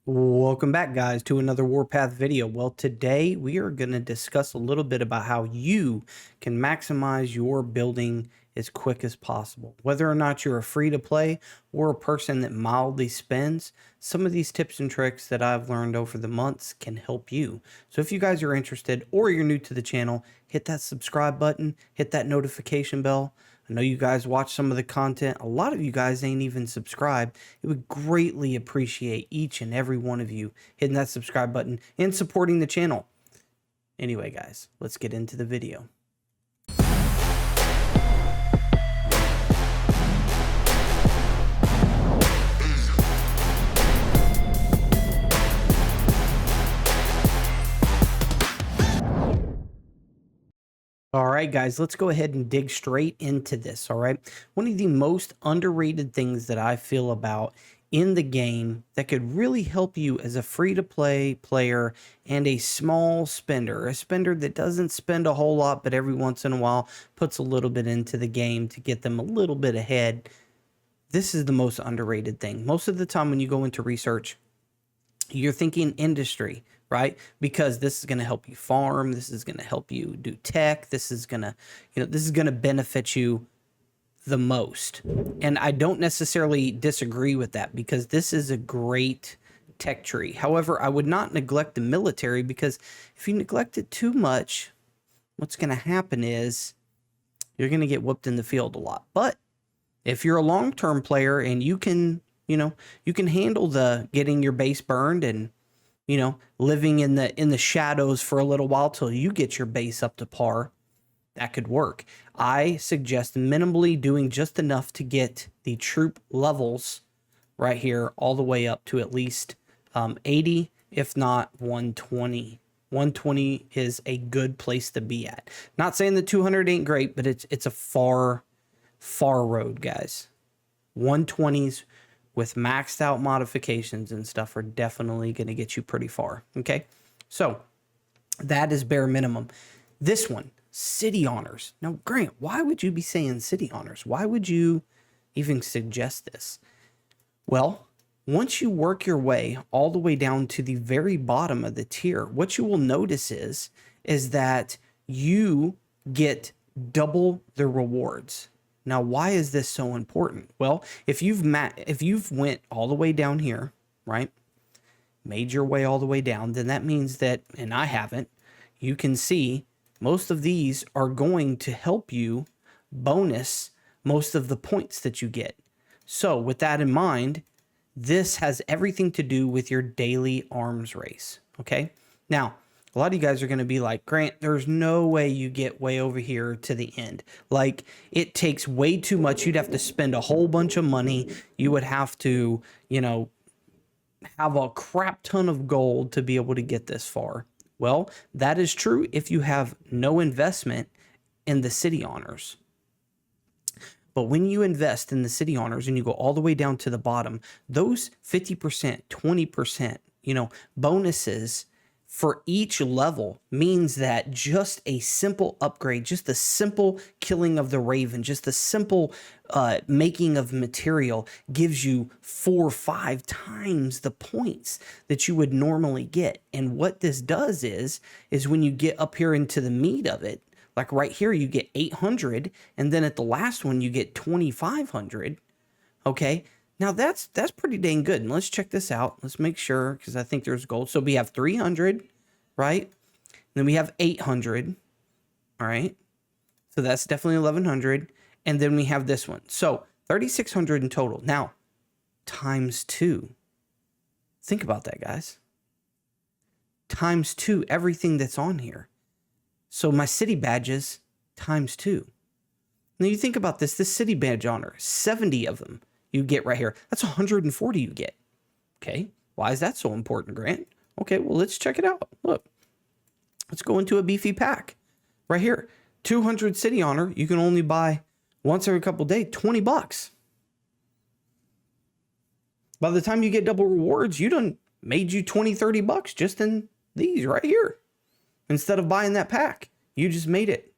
Welcome back, guys, to another Warpath video. Well, today we are going to discuss a little bit about how you can maximize your building as quick as possible. Whether or not you're a free-to-play or a person that mildly spends, some of these tips and tricks that I've learned over the months can help you. So if you guys are interested or you're new to the channel, hit that subscribe button, hit that notification bell. I know you guys watch some of the content. A lot of you guys ain't even subscribed. It would greatly appreciate each and every one of you hitting that subscribe button and supporting the channel. Anyway, guys, let's get into the video. All right, guys, let's go ahead and dig straight into this. All right. One of the most underrated things that I feel about in the game that could really help you as a free-to-play player and a small spender, a spender that doesn't spend a whole lot, but every once in a while puts a little bit into the game to get them a little bit ahead. This is the most underrated thing. Most of the time when you go into research, you're thinking industry, right? Because this is going to help you farm. This is going to help you do tech. This is going to, this is going to benefit you the most. And I don't necessarily disagree with that because this is a great tech tree. However, I would not neglect the military because if you neglect it too much, what's going to happen is you're going to get whooped in the field a lot. But if you're a long-term player and you can handle the getting your base burned and, living in the shadows for a little while till you get your base up to par, that could work. I suggest minimally doing just enough to get the troop levels right here all the way up to at least 80, if not 120. 120 is a good place to be at. Not saying that 200 ain't great, but it's a far road, guys. 120s with maxed out modifications and stuff are definitely going to get you pretty far. Okay, so that is bare minimum. This one, city honors. Now, Grant, why would you be saying city honors? Why would you even suggest this? Well, once you work your way all the way down to the very bottom of the tier, what you will notice is that you get double the rewards. Now, why is this so important? Well, if you've went all the way down here, right, made your way all the way down, then that means that, and I haven't, you can see most of these are going to help you bonus most of the points that you get. So with that in mind, this has everything to do with your daily arms race, okay? Now, a lot of you guys are going to be like, Grant, there's no way you get way over here to the end. Like, it takes way too much. You'd have to spend a whole bunch of money. You would have to, have a crap ton of gold to be able to get this far. Well, that is true if you have no investment in the city honors. But when you invest in the city honors and you go all the way down to the bottom, those 50%, 20%, bonuses for each level means that just a simple upgrade, just the simple killing of the raven, just the simple making of material gives you 4 or 5 times the points that you would normally get. And what this does is when you get up here into the meat of it, like right here, you get 800, and then at the last one, you get 2,500. Okay. Now that's pretty dang good. And let's check this out. Let's make sure, because I think there's gold. So we have 300, right? And then we have 800. All right. So that's definitely 1,100. And then we have this one. So 3,600 in total. Now, times 2. Think about that, guys. Times 2, everything that's on here. So my city badges times 2. Now you think about this city badge honor, 70 of them you get right here. That's 140 you get. Okay. Why is that so important, Grant? Okay, well, let's check it out. Look, let's go into a beefy pack right here. 200 city honor. You can only buy once every couple of days, 20 bucks. By the time you get double rewards, you done made you 20, 30 bucks just in these right here. Instead of buying that pack, you just made it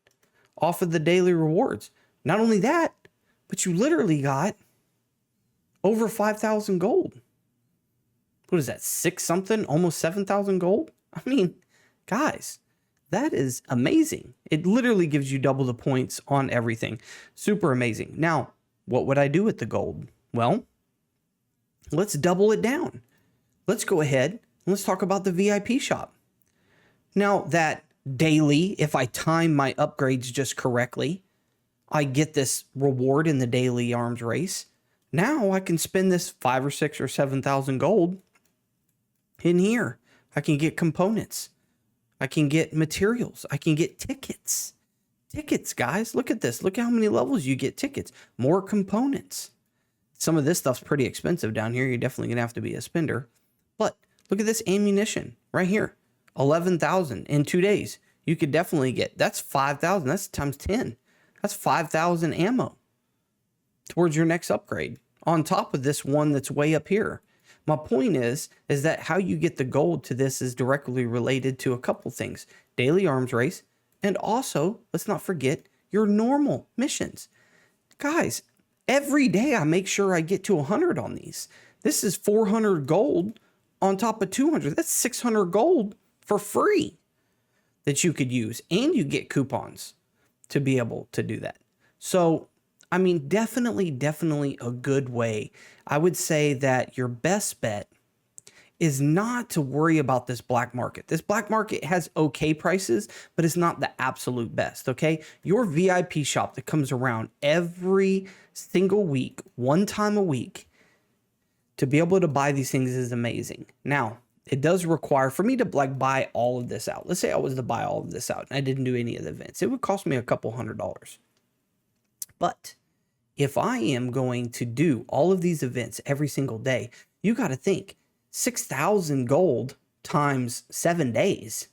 off of the daily rewards. Not only that, but you literally got over 5,000 gold. what is that, 6 something, almost 7,000 gold? I mean, guys, that is amazing. It literally gives you double the points on everything. Super amazing. Now, what would I do with the gold? Well, let's double it down. Let's go ahead and let's talk about the VIP shop. Now that daily, if I time my upgrades just correctly, I get this reward in the daily arms race. Now I can spend this 5 or 6 or 7,000 gold in here. I can get components. I can get materials. I can get tickets. Tickets, guys. Look at this. Look how many levels you get tickets. More components. Some of this stuff's pretty expensive down here. You're definitely going to have to be a spender. But look at this ammunition right here. 11,000 in 2 days. You could definitely get, that's 5,000. That's times 10. That's 5,000 ammo towards your next upgrade on top of this one that's way up here. My point is that how you get the gold to this is directly related to a couple things. Daily arms race, and also, let's not forget, your normal missions. Guys, every day I make sure I get to 100 on these. This is 400 gold on top of 200. That's 600 gold for free that you could use. And you get coupons to be able to do that. So, I mean, definitely a good way. I would say that your best bet is not to worry about this black market. This black market has okay prices, but it's not the absolute best, okay? Your VIP shop that comes around every single week, one time a week, to be able to buy these things is amazing. Now, it does require for me to like buy all of this out. Let's say I was to buy all of this out and I didn't do any of the events. It would cost me a couple $100. But if I am going to do all of these events every single day, you got to think 6,000 gold times 7 days.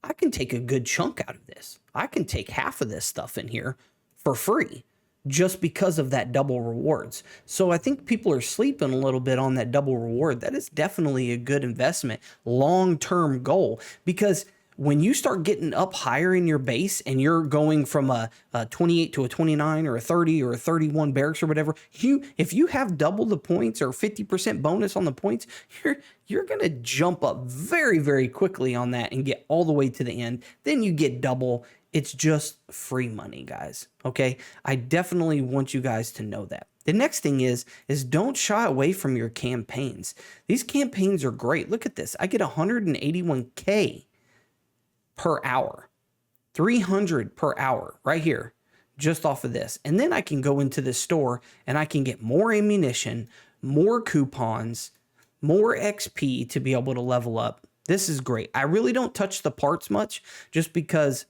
I can take a good chunk out of this. I can take half of this stuff in here for free just because of that double rewards. So I think people are sleeping a little bit on that double reward. That is definitely a good investment, long-term goal, because when you start getting up higher in your base and you're going from a 28 to a 29 or a 30 or a 31 barracks or whatever, if you have double the points or 50% bonus on the points, you're going to jump up very, very quickly on that and get all the way to the end. Then you get double. It's just free money, guys. Okay. I definitely want you guys to know that. The next thing is don't shy away from your campaigns. These campaigns are great. Look at this. I get 181K per hour, 300 per hour right here, just off of this. And then I can go into this store and I can get more ammunition, more coupons, more XP to be able to level up. This is great. I really don't touch the parts much just because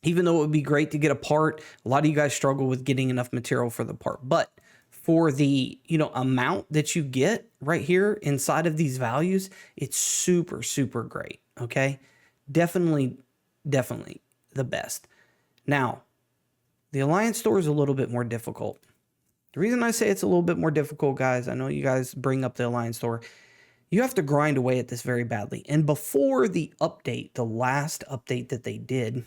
even though it would be great to get a part, a lot of you guys struggle with getting enough material for the part. But for the, amount that you get right here inside of these values, it's super, super great. Okay. Definitely the best. Now, the Alliance store is a little bit more difficult. The reason I say it's a little bit more difficult, guys, I know you guys bring up the Alliance store. You have to grind away at this very badly. And before the update, the last update that they did,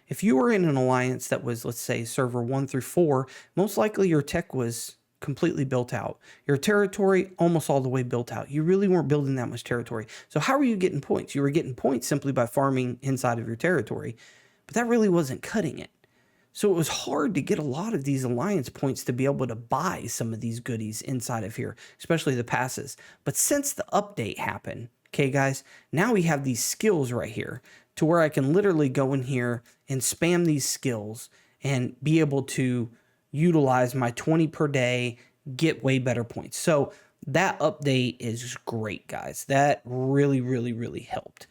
if you were in an alliance that was, let's say, server 1 through 4, most likely your tech was completely built out. Your territory almost all the way built out. You really weren't building that much territory. So how were you getting points? You were getting points simply by farming inside of your territory, but that really wasn't cutting it. So it was hard to get a lot of these alliance points to be able to buy some of these goodies inside of here, especially the passes. But since the update happened, okay, guys, now we have these skills right here to where I can literally go in here and spam these skills and be able to utilize my 20 per day, get way better points. So that update is great, guys. That really helped.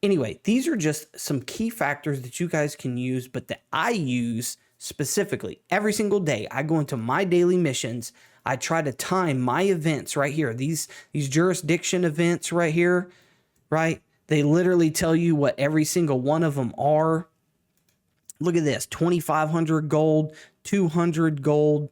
Anyway, these are just some key factors that you guys can use, but that I use specifically every single day. I go into my daily missions. I try to time my events right here. These jurisdiction events right here, right? They literally tell you what every single one of them are. Look at this, 2,500 gold, 200 gold.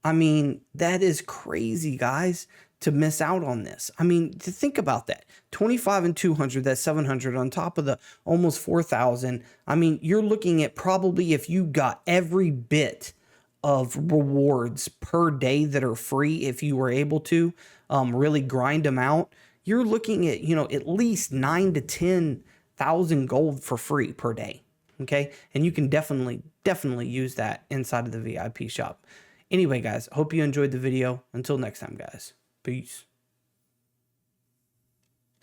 I mean, that is crazy, guys, to miss out on this. I mean, to think about that. 25 and 200, that's 700 on top of the almost 4,000. I mean, you're looking at probably if you got every bit of rewards per day that are free, if you were able to really grind them out, you're looking at, at least 9 to 10,000 gold for free per day. Okay. And you can definitely use that inside of the VIP shop. Anyway, guys, hope you enjoyed the video. Until next time, guys. Peace.